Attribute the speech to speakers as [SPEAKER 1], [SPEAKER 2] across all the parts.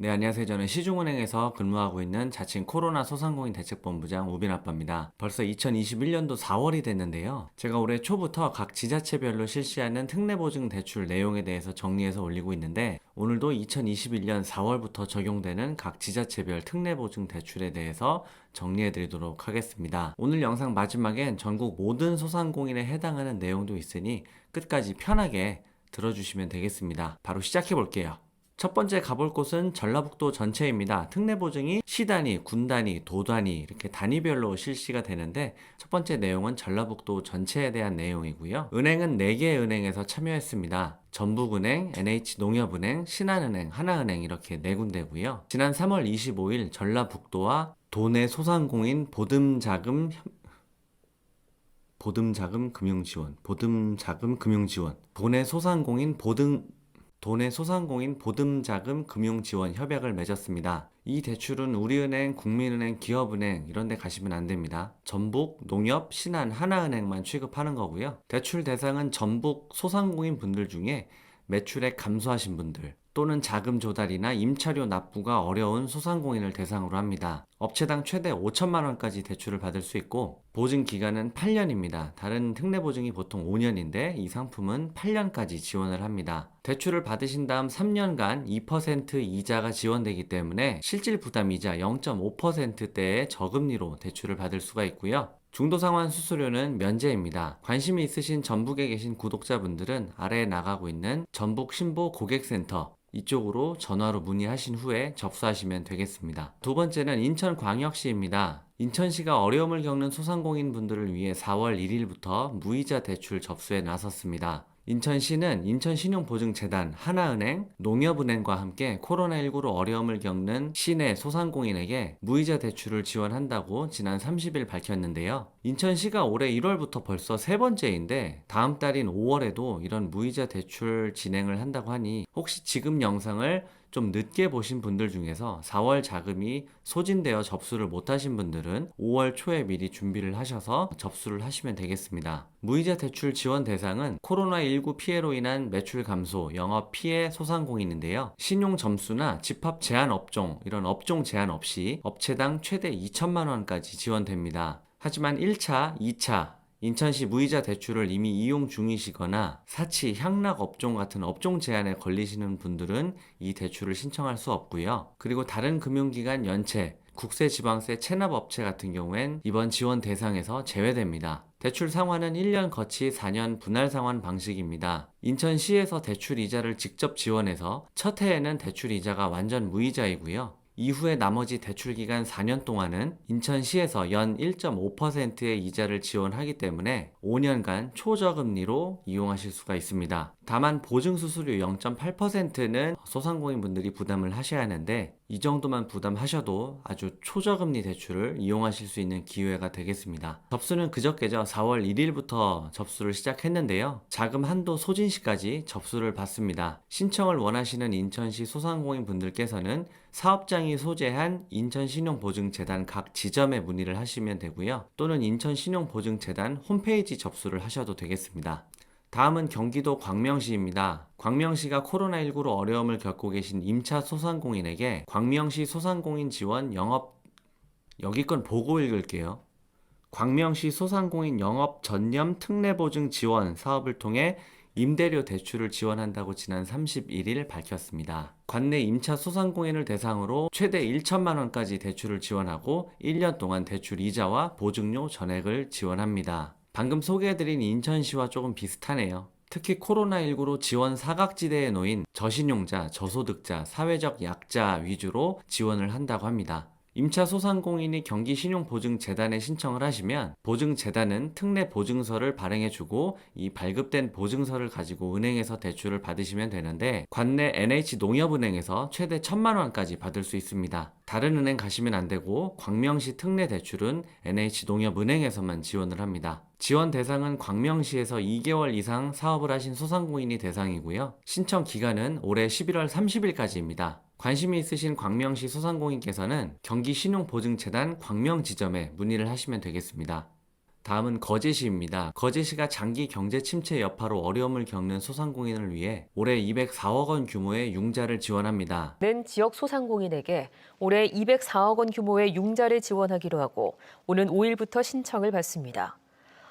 [SPEAKER 1] 네, 안녕하세요. 저는 시중은행에서 근무하고 있는 자칭 코로나 소상공인 대책본부장 우빈 아빠입니다. 벌써 2021년도 4월이 됐는데요. 제가 올해 초부터 각 지자체별로 실시하는 특례보증 대출 내용에 대해서 정리해서 올리고 있는데, 오늘도 2021년 4월부터 적용되는 각 지자체별 특례보증 대출에 대해서 정리해 드리도록 하겠습니다. 오늘 영상 마지막엔 전국 모든 소상공인에 해당하는 내용도 있으니 끝까지 편하게 들어주시면 되겠습니다. 바로 시작해 볼게요. 첫 번째 가볼 곳은 전라북도 전체입니다. 특례보증이 시 단위, 군 단위, 도 단위 이렇게 단위별로 실시가 되는데 첫 번째 내용은 전라북도 전체에 대한 내용이고요. 은행은 4개의 은행에서 참여했습니다. 전북은행, NH농협은행, 신한은행, 하나은행 이렇게 4군데고요. 지난 3월 25일 전라북도와 도내 소상공인 보듬자금 금융지원, 도내 소상공인 보듬자금 금융지원 협약을 맺었습니다. 이 대출은 우리은행, 국민은행, 기업은행 이런 데 가시면 안 됩니다. 전북, 농협, 신한, 하나은행만 취급하는 거고요. 대출 대상은 전북 소상공인 분들 중에 매출액 감소하신 분들 또는 자금 조달이나 임차료 납부가 어려운 소상공인을 대상으로 합니다. 업체당 최대 5천만 원까지 대출을 받을 수 있고 보증 기간은 8년입니다. 다른 특례 보증이 보통 5년인데 이 상품은 8년까지 지원을 합니다. 대출을 받으신 다음 3년간 2% 이자가 지원되기 때문에 실질 부담 이자 0.5%대의 저금리로 대출을 받을 수가 있고요. 중도상환 수수료는 면제입니다. 관심이 있으신 전북에 계신 구독자분들은 아래에 나가고 있는 전북 신보 고객센터 이쪽으로 전화로 문의하신 후에 접수하시면 되겠습니다. 두 번째는 인천광역시입니다. 인천시가 어려움을 겪는 소상공인 분들을 위해 4월 1일부터 무이자 대출 접수에 나섰습니다. 인천시는 인천신용보증재단, 하나은행, 농협은행과 함께 코로나19로 어려움을 겪는 시내 소상공인에게 무이자 대출을 지원한다고 지난 30일 밝혔는데요. 인천시가 올해 1월부터 벌써 세 번째인데 다음 달인 5월에도 이런 무이자 대출 진행을 한다고 하니 혹시 지금 영상을 좀 늦게 보신 분들 중에서 4월 자금이 소진되어 접수를 못하신 분들은 5월 초에 미리 준비를 하셔서 접수를 하시면 되겠습니다. 무이자 대출 지원 대상은 코로나19 피해로 인한 매출 감소, 영업 피해 소상공인인데요. 신용 점수나 집합 제한 업종, 이런 업종 제한 없이 업체당 최대 2천만 원까지 지원됩니다. 하지만 1차, 2차, 인천시 무이자 대출을 이미 이용 중이시거나 사치, 향락 업종 같은 업종 제한에 걸리시는 분들은 이 대출을 신청할 수 없고요. 그리고 다른 금융기관 연체, 국세지방세 체납업체 같은 경우엔 이번 지원 대상에서 제외됩니다. 대출 상환은 1년 거치 4년 분할 상환 방식입니다. 인천시에서 대출 이자를 직접 지원해서 첫 해에는 대출 이자가 완전 무이자이고요. 이후에 나머지 대출 기간 4년 동안은 인천시에서 연 1.5%의 이자를 지원하기 때문에 5년간 초저금리로 이용하실 수가 있습니다. 다만 보증수수료 0.8%는 소상공인분들이 부담을 하셔야 하는데 이 정도만 부담하셔도 아주 초저금리 대출을 이용하실 수 있는 기회가 되겠습니다. 접수는 그저께죠. 4월 1일부터 접수를 시작했는데요. 자금 한도 소진 시까지 접수를 받습니다. 신청을 원하시는 인천시 소상공인 분들께서는 사업장이 소재한 인천신용보증재단 각 지점에 문의를 하시면 되고요. 또는 인천신용보증재단 홈페이지 접수를 하셔도 되겠습니다. 다음은 경기도 광명시입니다. 광명시가 코로나19로 어려움을 겪고 계신 임차 소상공인에게 광명시 소상공인 지원 여기 건 보고 읽을게요. 광명시 소상공인 영업 전념 특례보증 지원 사업을 통해 임대료 대출을 지원한다고 지난 31일 밝혔습니다. 관내 임차 소상공인을 대상으로 최대 1천만 원까지 대출을 지원하고 1년 동안 대출 이자와 보증료 전액을 지원합니다. 방금 소개해드린 인천시와 조금 비슷하네요. 특히 코로나19로 지원 사각지대에 놓인 저신용자, 저소득자, 사회적 약자 위주로 지원을 한다고 합니다. 임차 소상공인이 경기신용보증재단에 신청을 하시면 보증재단은 특례 보증서를 발행해주고 이 발급된 보증서를 가지고 은행에서 대출을 받으시면 되는데 관내 NH농협은행에서 최대 1천만 원까지 받을 수 있습니다. 다른 은행 가시면 안 되고 광명시 특례 대출은 NH농협은행에서만 지원을 합니다. 지원 대상은 광명시에서 2개월 이상 사업을 하신 소상공인이 대상이고요. 신청 기간은 올해 11월 30일까지입니다. 관심이 있으신 광명시 소상공인께서는 경기신용보증재단 광명지점에 문의를 하시면 되겠습니다. 다음은 거제시입니다. 거제시가 장기 경제 침체 여파로 어려움을 겪는 소상공인을 위해 올해 204억 원 규모의 융자를 지원합니다.
[SPEAKER 2] 는 지역 소상공인에게 올해 204억 원 규모의 융자를 지원하기로 하고 오는 5일부터 신청을 받습니다.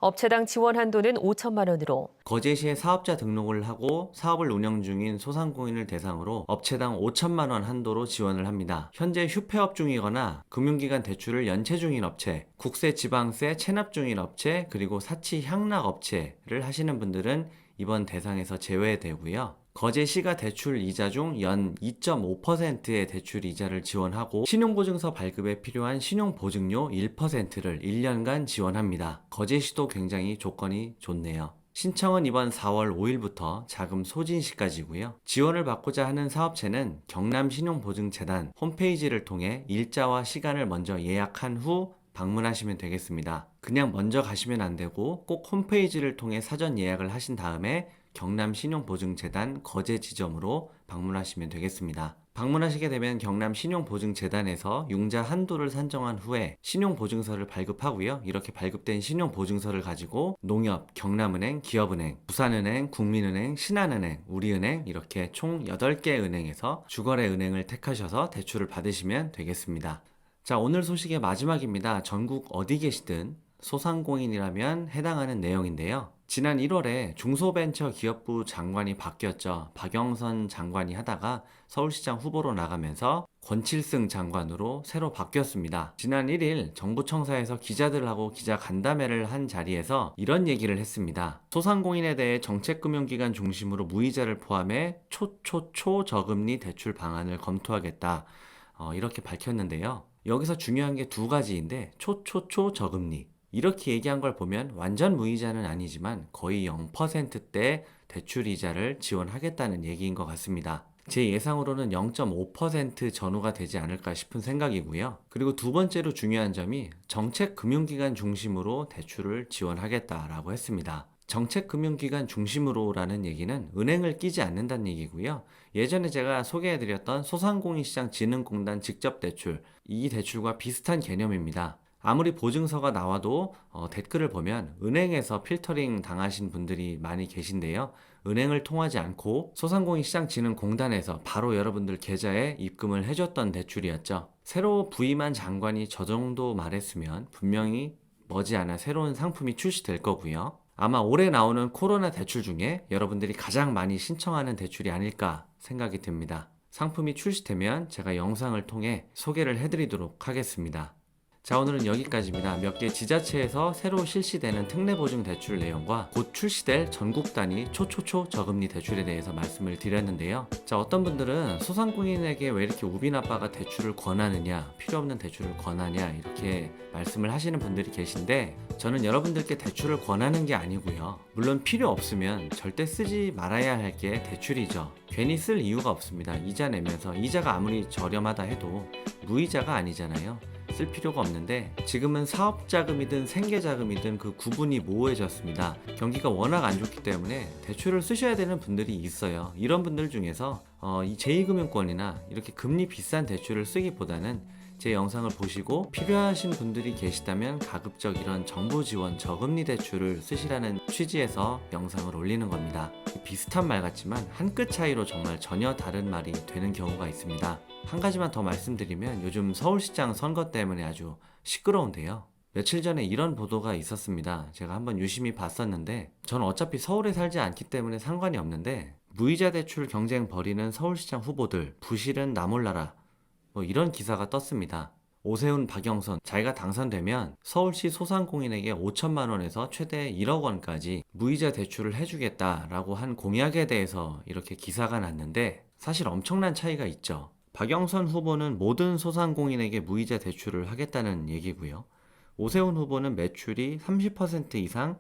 [SPEAKER 2] 업체당 지원 한도는 5천만 원으로
[SPEAKER 1] 거제시에 사업자 등록을 하고 사업을 운영 중인 소상공인을 대상으로 업체당 5천만 원 한도로 지원을 합니다. 현재 휴폐업 중이거나 금융기관 대출을 연체 중인 업체, 국세 지방세 체납 중인 업체, 그리고 사치 향락 업체를 하시는 분들은 이번 대상에서 제외되고요. 거제시가 대출 이자 중 연 2.5%의 대출 이자를 지원하고 신용보증서 발급에 필요한 신용보증료 1%를 1년간 지원합니다. 거제시도 굉장히 조건이 좋네요. 신청은 이번 4월 5일부터 자금 소진 시까지고요. 지원을 받고자 하는 사업체는 경남신용보증재단 홈페이지를 통해 일자와 시간을 먼저 예약한 후 방문하시면 되겠습니다. 그냥 먼저 가시면 안 되고 꼭 홈페이지를 통해 사전 예약을 하신 다음에 경남신용보증재단 거제 지점으로 방문하시면 되겠습니다. 방문하시게 되면 경남신용보증재단에서 융자 한도를 산정한 후에 신용보증서를 발급하고요. 이렇게 발급된 신용보증서를 가지고 농협, 경남은행, 기업은행, 부산은행, 국민은행, 신한은행, 우리은행 이렇게 총 8개 은행에서 주거래은행을 택하셔서 대출을 받으시면 되겠습니다. 자, 오늘 소식의 마지막입니다. 전국 어디 계시든 소상공인이라면 해당하는 내용인데요. 지난 1월에 중소벤처기업부 장관이 바뀌었죠. 박영선 장관이 하다가 서울시장 후보로 나가면서 권칠승 장관으로 새로 바뀌었습니다. 지난 1일 정부청사에서 기자들하고 기자 간담회를 한 자리에서 이런 얘기를 했습니다. 소상공인에 대해 정책금융기관 중심으로 무이자를 포함해 초저금리 대출 방안을 검토하겠다. 이렇게 밝혔는데요. 여기서 중요한 게 두 가지인데 초저금리 이렇게 얘기한 걸 보면 완전 무이자는 아니지만 거의 0%대 대출 이자를 지원하겠다는 얘기인 것 같습니다. 제 예상으로는 0.5% 전후가 되지 않을까 싶은 생각이고요. 그리고 두 번째로 중요한 점이 정책금융기관 중심으로 대출을 지원하겠다라고 했습니다. 정책금융기관 중심으로라는 얘기는 은행을 끼지 않는다는 얘기고요. 예전에 제가 소개해드렸던 소상공인시장진흥공단 직접대출, 이 대출과 비슷한 개념입니다. 아무리 보증서가 나와도 댓글을 보면 은행에서 필터링 당하신 분들이 많이 계신데요. 은행을 통하지 않고 소상공인시장진흥공단에서 바로 여러분들 계좌에 입금을 해줬던 대출이었죠. 새로 부임한 장관이 저 정도 말했으면 분명히 머지않아 새로운 상품이 출시될 거고요. 아마 올해 나오는 코로나 대출 중에 여러분들이 가장 많이 신청하는 대출이 아닐까 생각이 듭니다. 상품이 출시되면 제가 영상을 통해 소개를 해드리도록 하겠습니다. 자, 오늘은 여기까지입니다. 몇 개 지자체에서 새로 실시되는 특례보증 대출 내용과 곧 출시될 전국 단위 초저금리 대출에 대해서 말씀을 드렸는데요. 자, 어떤 분들은 소상공인에게 왜 이렇게 우빈 아빠가 대출을 권하느냐, 필요 없는 대출을 권하냐 이렇게 말씀을 하시는 분들이 계신데 저는 여러분들께 대출을 권하는 게 아니고요. 물론 필요 없으면 절대 쓰지 말아야 할 게 대출이죠. 괜히 쓸 이유가 없습니다. 이자 내면서 이자가 아무리 저렴하다 해도 무이자가 아니잖아요. 쓸 필요가 없는데 지금은 사업자금이든 생계자금이든 그 구분이 모호해졌습니다. 경기가 워낙 안 좋기 때문에 대출을 쓰셔야 되는 분들이 있어요. 이런 분들 중에서 이 제2금융권이나 이렇게 금리 비싼 대출을 쓰기보다는 제 영상을 보시고 필요하신 분들이 계시다면 가급적 이런 정부 지원 저금리 대출을 쓰시라는 취지에서 영상을 올리는 겁니다. 비슷한 말 같지만 한 끗 차이로 정말 전혀 다른 말이 되는 경우가 있습니다. 한 가지만 더 말씀드리면 요즘 서울시장 선거 때문에 아주 시끄러운데요. 며칠 전에 이런 보도가 있었습니다. 제가 한번 유심히 봤었는데 저는 어차피 서울에 살지 않기 때문에 상관이 없는데 무이자 대출 경쟁 벌이는 서울시장 후보들 부실은 나 몰라라 이런 기사가 떴습니다. 오세훈, 박영선 자기가 당선되면 서울시 소상공인에게 5천만 원에서 최대 1억 원까지 무이자 대출을 해주겠다라고 한 공약에 대해서 이렇게 기사가 났는데 사실 엄청난 차이가 있죠. 박영선 후보는 모든 소상공인에게 무이자 대출을 하겠다는 얘기고요. 오세훈 후보는 매출이 30% 이상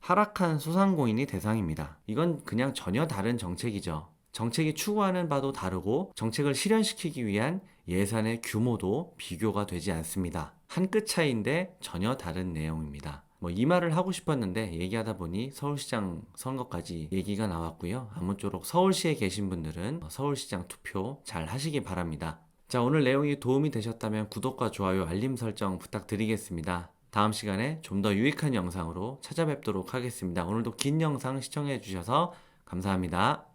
[SPEAKER 1] 하락한 소상공인이 대상입니다. 이건 그냥 전혀 다른 정책이죠. 정책이 추구하는 바도 다르고 정책을 실현시키기 위한 예산의 규모도 비교가 되지 않습니다. 한 끗 차이인데 전혀 다른 내용입니다. 이 말을 하고 싶었는데 얘기하다 보니 서울시장 선거까지 얘기가 나왔고요. 아무쪼록 서울시에 계신 분들은 서울시장 투표 잘 하시기 바랍니다. 자, 오늘 내용이 도움이 되셨다면 구독과 좋아요, 알림 설정 부탁드리겠습니다. 다음 시간에 좀 더 유익한 영상으로 찾아뵙도록 하겠습니다. 오늘도 긴 영상 시청해 주셔서 감사합니다.